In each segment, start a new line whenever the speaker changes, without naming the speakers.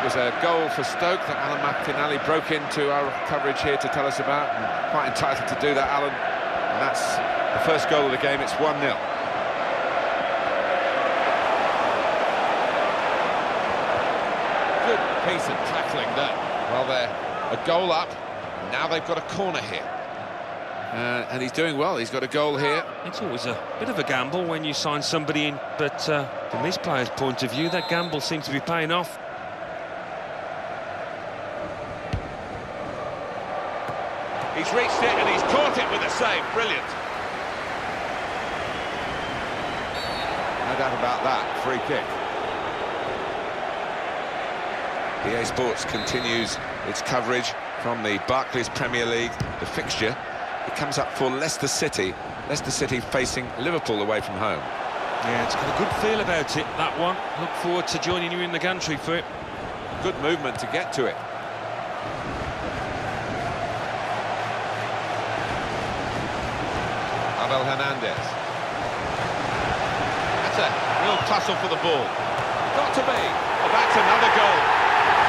was a goal for Stoke that Alan McInally broke into our coverage here to tell us about. And quite entitled to do that, Alan. And that's the first goal of the game. It's 1-0. Good piece of tackling there. Well, they're a goal up. Now they've got a corner here. And he's doing well. He's got a goal here.
It's always a bit of a gamble when you sign somebody in, but from this player's point of view, that gamble seems to be paying off.
He's reached it and he's caught it with a save. Brilliant. No doubt about that. Free kick. EA Sports continues its coverage from the Barclays Premier League, the fixture. It comes up for Leicester City. Leicester City facing Liverpool away from home.
Yeah, it's got a good feel about it, that one. Look forward to joining you in the gantry for it.
Good movement to get to it. Abel Hernandez. That's a real tussle for the ball. Got to be. Well, that's another goal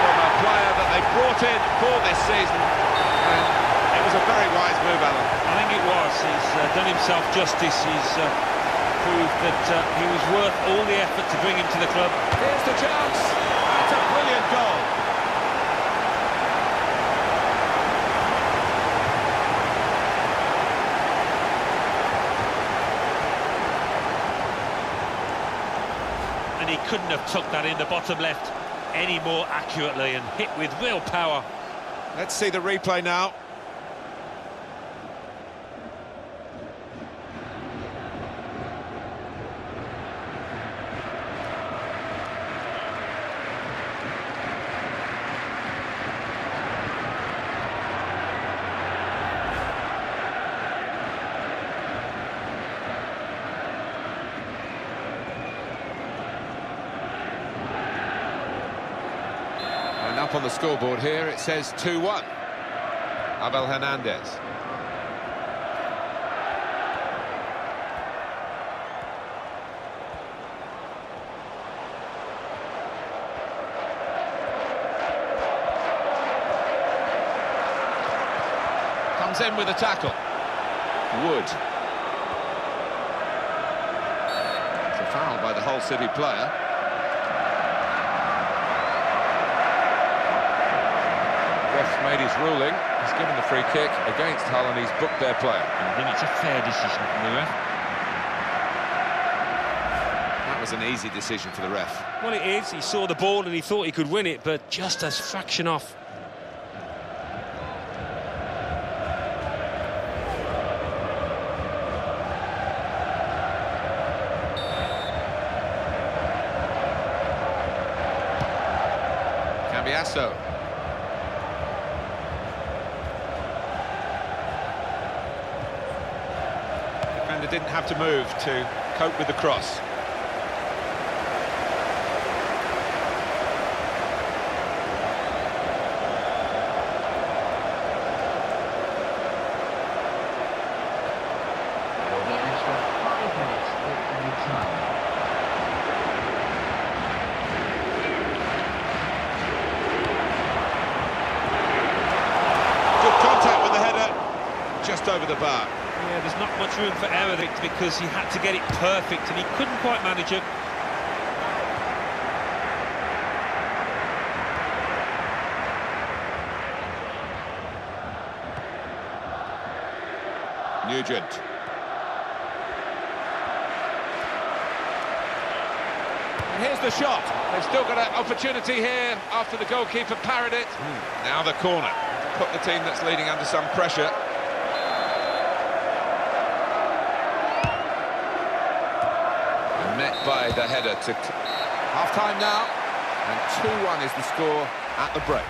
from a player that they brought in for this season. And it was a very wise move, Alan.
I think it was. He's done himself justice. He's proved that he was worth all the effort to bring him to the club.
Here's the chance. That's a brilliant goal.
And he couldn't have tucked that in the bottom left any more accurately and hit with real power.
Let's see the replay now. And up on the scoreboard here, it says 2-1. Abel Hernandez. Comes in with a tackle. Wood. It's a foul by the Hull City player. Ref's made his ruling. He's given the free kick against Hull and he's booked their player.
I think it's a fair decision from the ref.
That was an easy decision for the ref.
Well, it is. He saw the ball and he thought he could win it, but just a fraction off.
Cambiasso. Defender didn't have to move to cope with the cross. Just over the bar.
Yeah, there's not much room for error because he had to get it perfect and he couldn't quite manage it.
Nugent. And here's the shot. They've still got an opportunity here after the goalkeeper parried it. Now the corner. Put the team that's leading under some pressure. Met by the header to half-time now, and 2-1 is the score at the break.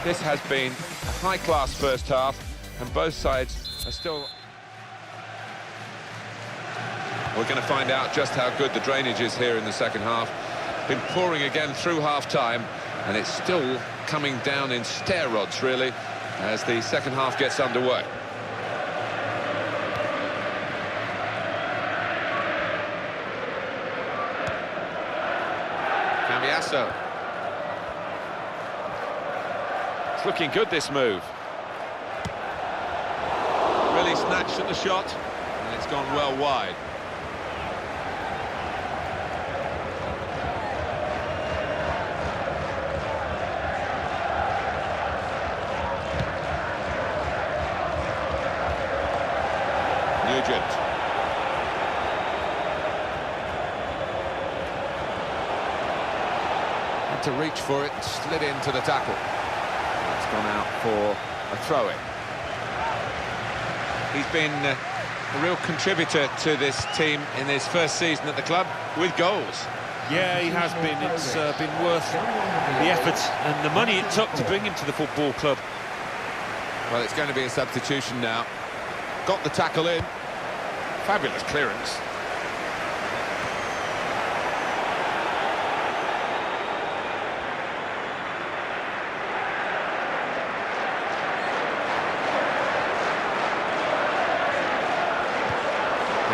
This has been a high-class first half, and both sides are still... We're going to find out just how good the drainage is here in the second half. Been pouring again through half-time, and it's still coming down in stair rods, really, as the second half gets underway. Cambiasso. It's looking good, this move. Really snatched at the shot, and it's gone well wide. Nugent. Had to reach for it, slid into the tackle. It's gone out for a throw-in. He's been a real contributor to this team in his first season at the club with goals.
Yeah, he has been. It's been worth the effort and the money it took to bring him to the football club.
Well, it's going to be a substitution now. Got the tackle in. Fabulous clearance.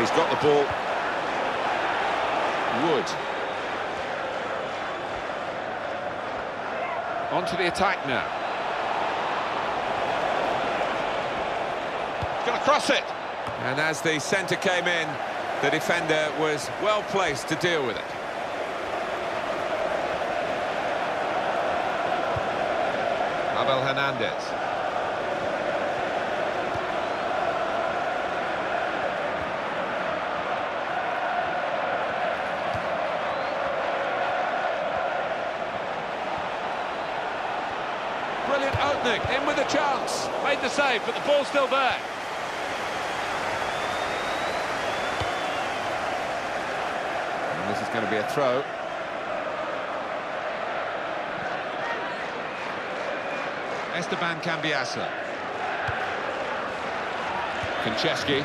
He's got the ball. Wood. On to the attack now. He's going to cross it. And as the centre came in, the defender was well placed to deal with it. Abel Hernandez. Brilliant opening, in with a chance. Made the save, but the ball's still there. And this is going to be a throw. Esteban Cambiasa. Konchesky.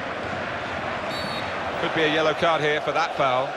Could be a yellow card here for that foul.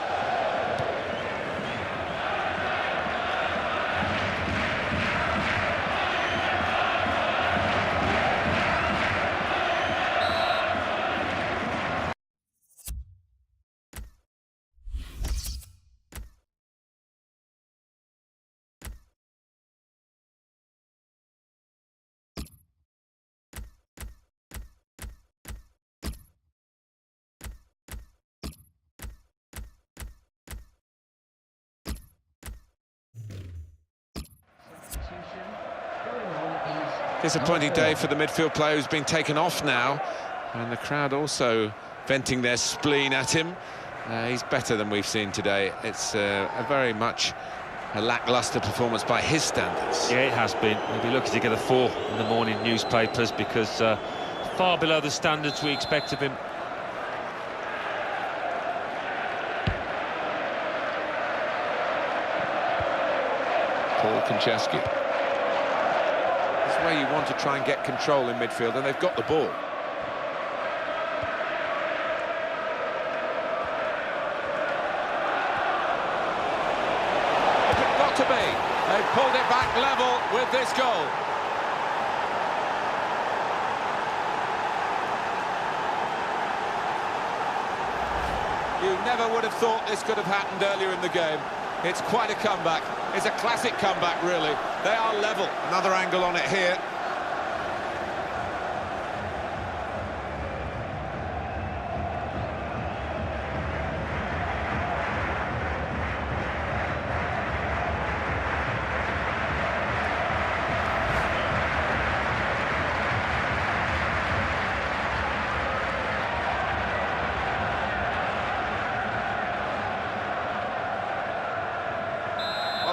Disappointing day for the midfield player who's been taken off now, and the crowd also venting their spleen at him. He's better than we've seen today. It's a very much a lacklustre performance by his standards.
Yeah, it has been. We'll be lucky to get a 4 in the morning newspapers because far below the standards we expect of him.
Paul Konchesky. Where you want to try and get control in midfield, and they've got the ball. If it's got to be, they've pulled it back level with this goal. You never would have thought this could have happened earlier in the game. It's quite a comeback. It's a classic comeback, really. They are level. Another angle on it here.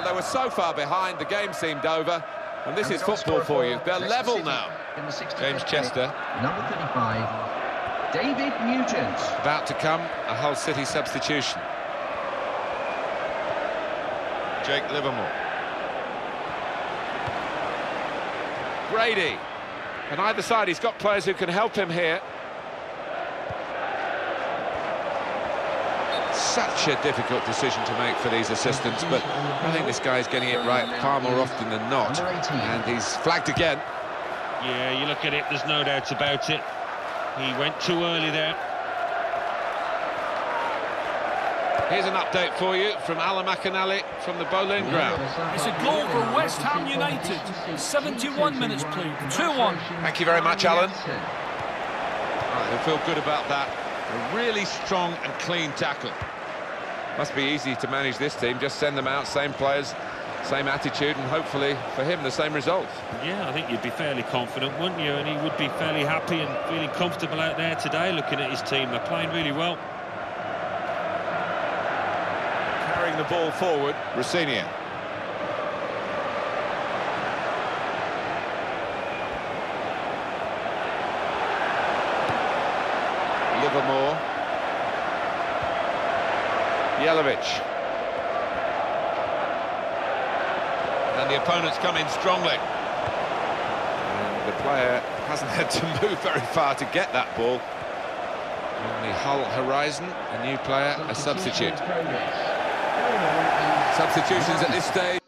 They were so far behind, the game seemed over, and this is football for you. They're level now. James Chester.
Number 35, David Nugent.
About to come, a Hull City substitution. Jake Livermore. Brady. On either side, he's got players who can help him here. Such a difficult decision to make for these assistants, but I think this guy's getting it right far more often than not. And he's flagged again.
Yeah, you look at it, there's no doubt about it. He went too early there.
Here's an update for you from Alan McAnally from the Boleyn ground.
It's a goal for West Ham United. 71 minutes played, 2-1.
Thank you very much, Alan. They feel good about that. A really strong and clean tackle. Must be easy to manage this team. Just send them out, same players, same attitude, and hopefully for him the same result.
Yeah, I think you'd be fairly confident, wouldn't you? And he would be fairly happy and feeling comfortable out there today, looking at his team. They're playing really well.
Carrying the ball forward, Rossini. Livermore. Jelavic. And the opponents come in strongly. And the player hasn't had to move very far to get that ball. On the Hull horizon, a new player, a substitute. Substitutions at this stage.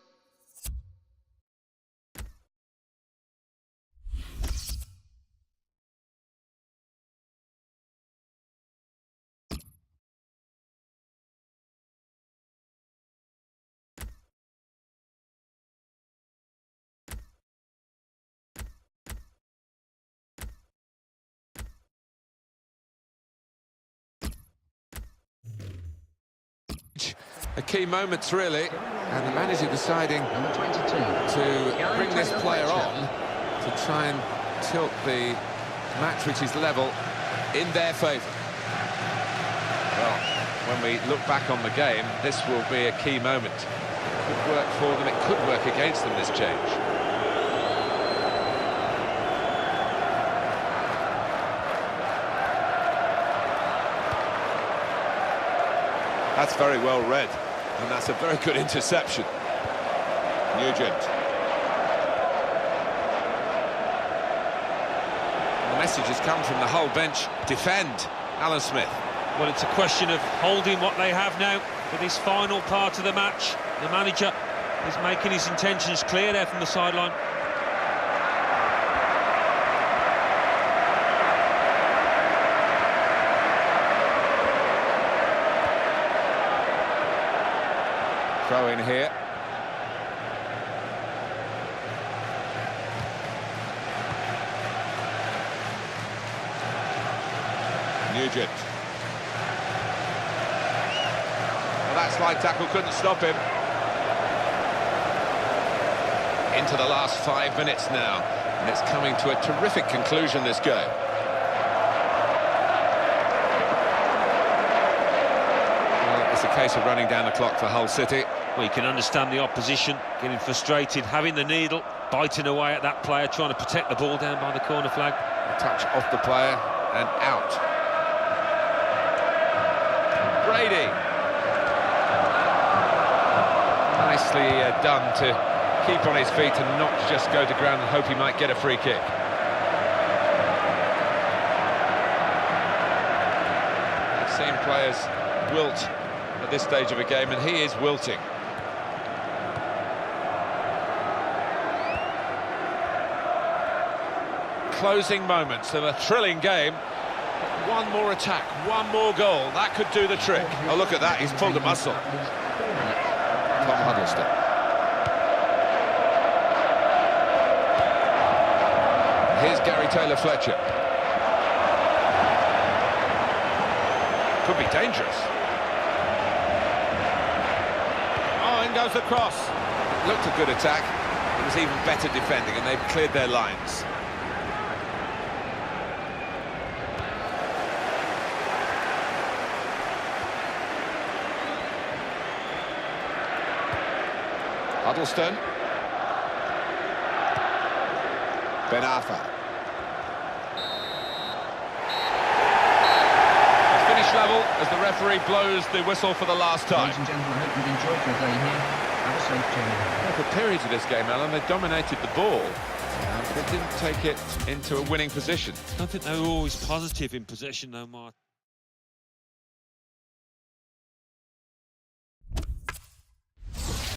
A key moments really, and the manager deciding to bring this player on to try and tilt the match, which is level, in their favour. Well, when we look back on the game, this will be a key moment. It could work for them, it could work against them, this change. That's very well read, and that's a very good interception. Nugent. The message has come from the whole bench. Defend, Alan Smith.
Well, it's a question of holding what they have now for this final part of the match. The manager is making his intentions clear there from the sideline.
Throw in here. Nugent. Well, that slide tackle couldn't stop him. Into the last 5 minutes now, and it's coming to a terrific conclusion, this game. Well, it's a case of running down the clock for Hull City.
Well, you can understand the opposition getting frustrated, having the needle, biting away at that player, trying to protect the ball down by the corner flag.
A touch off the player and out. Brady. Nicely done to keep on his feet and not just go to ground and hope he might get a free kick. I've seen players wilt at this stage of a game, and he is wilting. Closing moments of a thrilling game. One more attack, one more goal, that could do the trick. Oh, look at that, he's pulled a muscle. Tom Huddleston. Here's Gary Taylor-Fletcher. Could be dangerous. Oh, in goes the cross. Looked a good attack. It was even better defending, and they've cleared their lines. Huddleston. Ben Arfa. Finish level as the referee blows the whistle for the last time.
Ladies and gentlemen, I hope you've enjoyed your day here. Have a safe journey.
For periods of this game, Alan, they dominated the ball, but they didn't take it into a winning position.
I don't think they were always positive in possession, though, Mark.